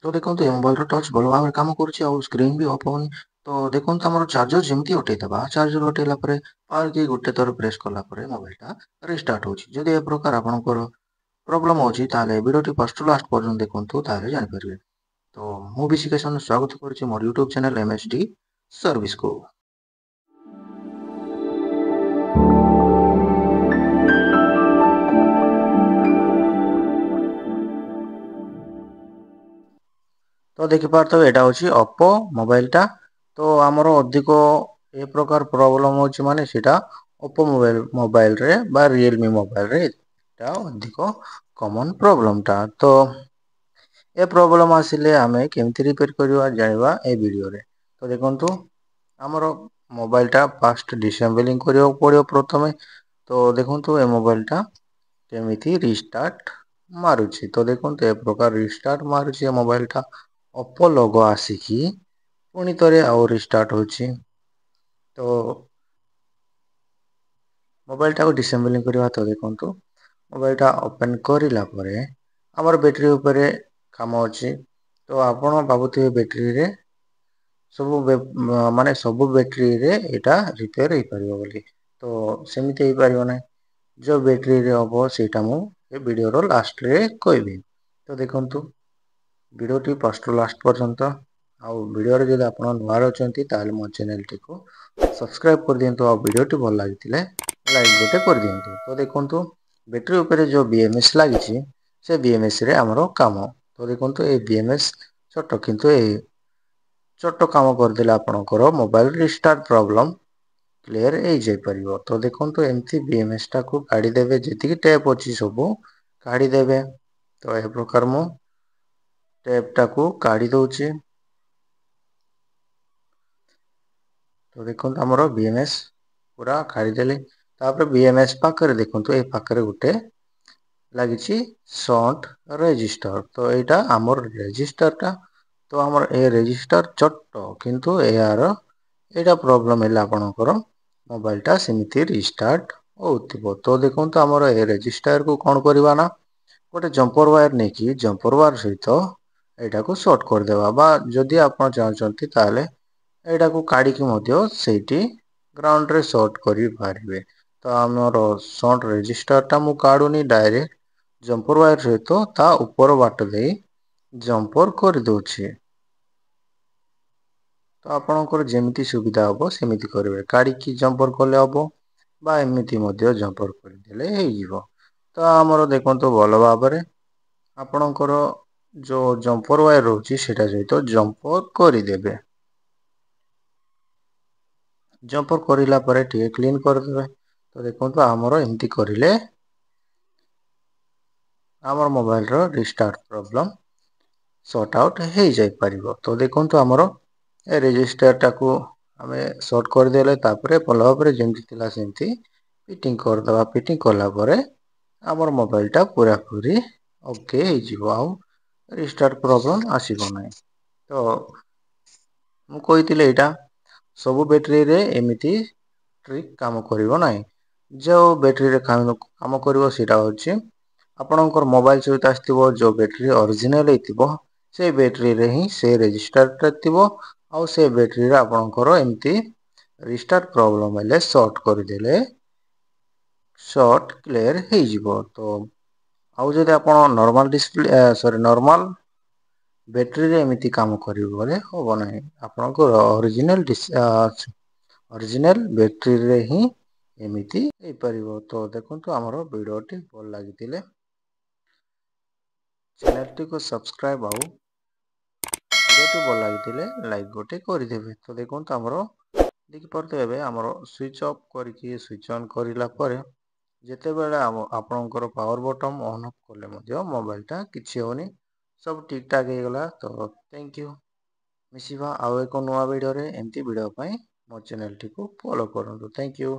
तो देखନ୍ତୁ ଏ ମୋବାଇଲର ଟଚ୍ ଭଲ ଭାବରେ କାମ କରୁଛି ଆଉ ସ୍କ୍ରିନ୍ ବି ଅଫ୍ ହଉନି। ତ ଦେଖନ୍ତୁ ଆମର ଚାର୍ଜର ଯେମିତି ହଟେଇଦବା, ଚାର୍ଜର ହଟେଇଲା ପରେ ପାୱାର କି ଗୋଟେ ଥର ପ୍ରେସ୍ କଲା ପରେ ମୋବାଇଲଟା ରିଷ୍ଟାର୍ଟ ହଉଛି। ଯଦି ଏ ପ୍ରକାର ଆପଣଙ୍କର ପ୍ରୋବ୍ଲେମ୍ ଅଛି ତାହେଲେ ଭିଡ଼ିଓଟି ଫାର୍ଷ୍ଟ ଟୁ ଲାଷ୍ଟ ପର୍ଯ୍ୟନ୍ତ ଦେଖନ୍ତୁ, ତାହେଲେ ଜାଣିପାରିବେ। ତ ମୁଁ ବିଶିକେଶନ ସ୍ୱାଗତ କରୁଛି ମୋର ୟୁଟ୍ୟୁବ ଚ୍ୟାନେଲ MSD ସର୍ଭିସକୁ। ତ ଦେଖିପାରୁଥିବେ ଏଇଟା ହେଉଛି ଓପୋ ମୋବାଇଲଟା। ତ ଆମର ଅଧିକ ଏ ପ୍ରକାର ପ୍ରୋବ୍ଲେମ୍ ହେଉଛି ମାନେ ସେଇଟା ଓପୋ ମୋବାଇଲରେ ବା ରିଏଲମି ମୋବାଇଲରେ ଏଇଟା ଅଧିକ କମନ୍ ପ୍ରୋବ୍ଲେମଟା। ତ ଏ ପ୍ରୋବ୍ଲେମ୍ ଆସିଲେ ଆମେ କେମିତି ରିପେୟାର କରିବା ଜାଣିବା ଏ ଭିଡ଼ିଓରେ। ତ ଦେଖନ୍ତୁ ଆମର ମୋବାଇଲଟା ଫାଷ୍ଟ ଡିସେମ୍ବଲିଂ କରିବାକୁ ପଡ଼ିବ ପ୍ରଥମେ। ତ ଦେଖନ୍ତୁ ଏ ମୋବାଇଲଟା କେମିତି ରିଷ୍ଟାର୍ଟ ମାରୁଛି। ତ ଦେଖନ୍ତୁ ଏ ପ୍ରକାର ରିଷ୍ଟାର୍ଟ ମାରୁଛି ଏ ମୋବାଇଲଟା। ଓପୋ ଲୋଗୋ ଆସିକି ପୁଣି ଥରେ ଆଉ ରିଷ୍ଟାର୍ଟ ହେଉଛି। ତ ମୋବାଇଲଟାକୁ ଡିସେମ୍ବଲିଂ କରିବା। ତ ଦେଖନ୍ତୁ ମୋବାଇଲଟା ଓପେନ୍ କରିଲା ପରେ ଆମର ବ୍ୟାଟେରୀ ଉପରେ କାମ ଅଛି। ତ ଆପଣ ଭାବୁଥିବେ ବ୍ୟାଟେରୀରେ ସବୁ ବ୍ୟାଟେରୀରେ ଏଇଟା ରିପେୟାର ହେଇପାରିବ ବୋଲି। ତ ସେମିତି ହେଇପାରିବ ନାହିଁ। ଯେଉଁ ବ୍ୟାଟେରୀରେ ହେବ ସେଇଟା ମୁଁ ଏ ଭିଡ଼ିଓର ଲାଷ୍ଟରେ କହିବି। ତ ଦେଖନ୍ତୁ ଭିଡ଼ିଓଟି ଫାର୍ଷ୍ଟ ରୁ ଲାଷ୍ଟ ପର୍ଯ୍ୟନ୍ତ, ଆଉ ଭିଡ଼ିଓରେ ଯଦି ଆପଣ ନୂଆ ଅଛନ୍ତି ତାହେଲେ ମୋ ଚ୍ୟାନେଲଟିକୁ ସବସ୍କ୍ରାଇବ୍ କରିଦିଅନ୍ତୁ, ଆଉ ଭିଡ଼ିଓଟି ଭଲ ଲାଗିଥିଲେ ଲାଇକ୍ ଗୋଟେ କରିଦିଅନ୍ତୁ। ତ ଦେଖନ୍ତୁ ବ୍ୟାଟେରୀ ଉପରେ ଯେଉଁ BMS ଲାଗିଛି ସେ BMSରେ ଆମର କାମ। ତ ଦେଖନ୍ତୁ ଏ BMS ଛୋଟ, କିନ୍ତୁ ଏ ଛୋଟ କାମ କରିଦେଲେ ଆପଣଙ୍କର ମୋବାଇଲ ରିଷ୍ଟାର୍ଟ ପ୍ରୋବ୍ଲେମ୍ କ୍ଲିୟର ହେଇଯାଇପାରିବ। ତ ଦେଖନ୍ତୁ ଏମିତି BMSଟାକୁ କାଢ଼ିଦେବେ, ଯେତିକି ଟେପ୍ ଅଛି ସବୁ କାଢ଼ିଦେବେ। ତ ଏ ପ୍ରକାର ମୁଁ ଟେପଟାକୁ କାଢ଼ି ଦେଉଛି। ତ ଦେଖନ୍ତୁ ଆମର BMS ପୁରା କାଢ଼ିଦେଲି। ତାପରେ BMS ପାଖରେ ଦେଖନ୍ତୁ ଏ ପାଖରେ ଗୋଟେ ଲାଗିଛି ସର୍ଟ ରେଜିଷ୍ଟର। ତ ଏଇଟା ଆମର ରେଜିଷ୍ଟରଟା। ତ ଆମର ଏ ରେଜିଷ୍ଟର ଛୋଟ, କିନ୍ତୁ ଏଇଟା ପ୍ରୋବ୍ଲେମ୍ ହେଲେ ଆପଣଙ୍କର ମୋବାଇଲଟା ସେମିତି ରିଷ୍ଟାର୍ଟ ହଉଥିବ। ତ ଦେଖନ୍ତୁ ଆମର ଏ ରେଜିଷ୍ଟରକୁ କଣ କରିବା ନା, ଗୋଟେ ଜମ୍ପର ୱାୟାର ନେଇକି ଜମ୍ପର ୱାୟାର ସହିତ ଏଇଟାକୁ ସର୍ଟ କରିଦେବା, ବା ଯଦି ଆପଣ ଚାହୁଁଛନ୍ତି ତାହେଲେ ଏଇଟାକୁ କାଢ଼ିକି ମଧ୍ୟ ସେଇଠି ଗ୍ରାଉଣ୍ଡରେ ସର୍ଟ କରିପାରିବେ। ତ ଆମର ସର୍ଟ ରେଜିଷ୍ଟରଟା ମୁଁ କାଢ଼ୁନି, ଡାଇରେକ୍ଟ ଜମ୍ପର ୱାୟାର ସହିତ ତା ଉପର ବାଟ ଦେଇ ଜମ୍ପର କରିଦେଉଛି। ତ ଆପଣଙ୍କର ଯେମିତି ସୁବିଧା ହେବ ସେମିତି କରିବେ। କାଢ଼ିକି ଜମ୍ପର କଲେ ହେବ, ବା ଏମିତି ମଧ୍ୟ ଜମ୍ପର କରିଦେଲେ ହେଇଯିବ। ତ ଆମର ଦେଖନ୍ତୁ ଭଲ ଭାବରେ ଆପଣଙ୍କର ଯେଉଁ ଜମ୍ପର ୱାୟାର ରହୁଛି ସେଇଟା ସହିତ ଜମ୍ପର କରିଦେବେ। ଜମ୍ପର କରିଲା ପରେ ଟିକେ କ୍ଲିନ୍ କରିଦେବେ। ତ ଦେଖନ୍ତୁ ଆମର ଏମିତି କରିଲେ ଆମର ମୋବାଇଲର ରିଷ୍ଟାର୍ଟ ପ୍ରୋବ୍ଲେମ୍ ସର୍ଟ ଆଉଟ୍ ହେଇଯାଇପାରିବ। ତ ଦେଖନ୍ତୁ ଆମର ଏ ରେଜିଷ୍ଟରଟାକୁ ଆମେ ସର୍ଟ କରିଦେଲେ, ତାପରେ ଭଲ ଭାବରେ ଯେମିତି ଥିଲା ସେମିତି ଫିଟିଂ କରିଦେବା। ଫିଟିଂ କଲା ପରେ ଆମର ମୋବାଇଲଟା ପୁରାପୁରି ଓକେ ହେଇଯିବ, ଆଉ ରିଷ୍ଟାର୍ଟ ପ୍ରୋବ୍ଲେମ୍ ଆସିବ ନାହିଁ। ତ ମୁଁ କହିଥିଲି ଏଇଟା ସବୁ ବ୍ୟାଟେରୀରେ ଏମିତି ଟ୍ରିକ୍ କାମ କରିବ ନାହିଁ। ଯେଉଁ ବ୍ୟାଟେରୀରେ କାମ କରିବ ସେଇଟା ହେଉଛି ଆପଣଙ୍କର ମୋବାଇଲ ସହିତ ଆସିଥିବ ଯେଉଁ ବ୍ୟାଟେରୀ ଅରିଜିନାଲ୍ ହେଇଥିବ, ସେଇ ବ୍ୟାଟେରୀରେ ହିଁ ସେ ରେଜିଷ୍ଟରଟା ଥିବ। ଆଉ ସେ ବ୍ୟାଟେରୀରେ ଆପଣଙ୍କର ଏମିତି ରିଷ୍ଟାର୍ଟ ପ୍ରୋବ୍ଲେମ୍ ହେଲେ ସର୍ଟ କରିଦେଲେ ସର୍ଟ କ୍ଲିୟର ହେଇଯିବ। ତ ଆଉ ଯଦି ଆପଣ ନର୍ମାଲ ବ୍ୟାଟେରୀରେ ଏମିତି କାମ କରିବ ବୋଲେ ହେବ ନାହିଁ। ଆପଣଙ୍କର ଅରିଜିନାଲ ବ୍ୟାଟେରୀରେ ହିଁ ଏମିତି ହେଇପାରିବ। ତ ଦେଖନ୍ତୁ ଆମର ଭିଡ଼ିଓଟି ଭଲ ଲାଗିଥିଲେ ଚ୍ୟାନେଲଟିକୁ ସବସ୍କ୍ରାଇବ୍, ଆଉ ଭିଡ଼ିଓଟି ଭଲ ଲାଗିଥିଲେ ଲାଇକ୍ ଗୋଟେ କରିଦେବେ। ତ ଦେଖନ୍ତୁ ଆମର ଦେଖିପାରୁଥିବେ ଏବେ ଆମର ସୁଇଚ୍ ଅଫ୍ କରିକି ସୁଇଚ୍ ଅନ୍ କରିଲା ପରେ ଯେତେବେଳେ ଆପଣଙ୍କର ପାୱାର ବଟନ୍ ଅନ୍ ଅଫ୍ କଲେ ମଧ୍ୟ ମୋବାଇଲଟା କିଛି ହେଉନି, ସବୁ ଠିକ୍ ଠାକ୍ ହେଇଗଲା। ତ ଥ୍ୟାଙ୍କ ୟୁ। ମିଶିବା ଆଉ ଏକ ନୂଆ ଭିଡ଼ିଓରେ। ଏମିତି ଭିଡ଼ିଓ ପାଇଁ ମୋ ଚ୍ୟାନେଲଟିକୁ ଫଲୋ କରନ୍ତୁ। Thank you.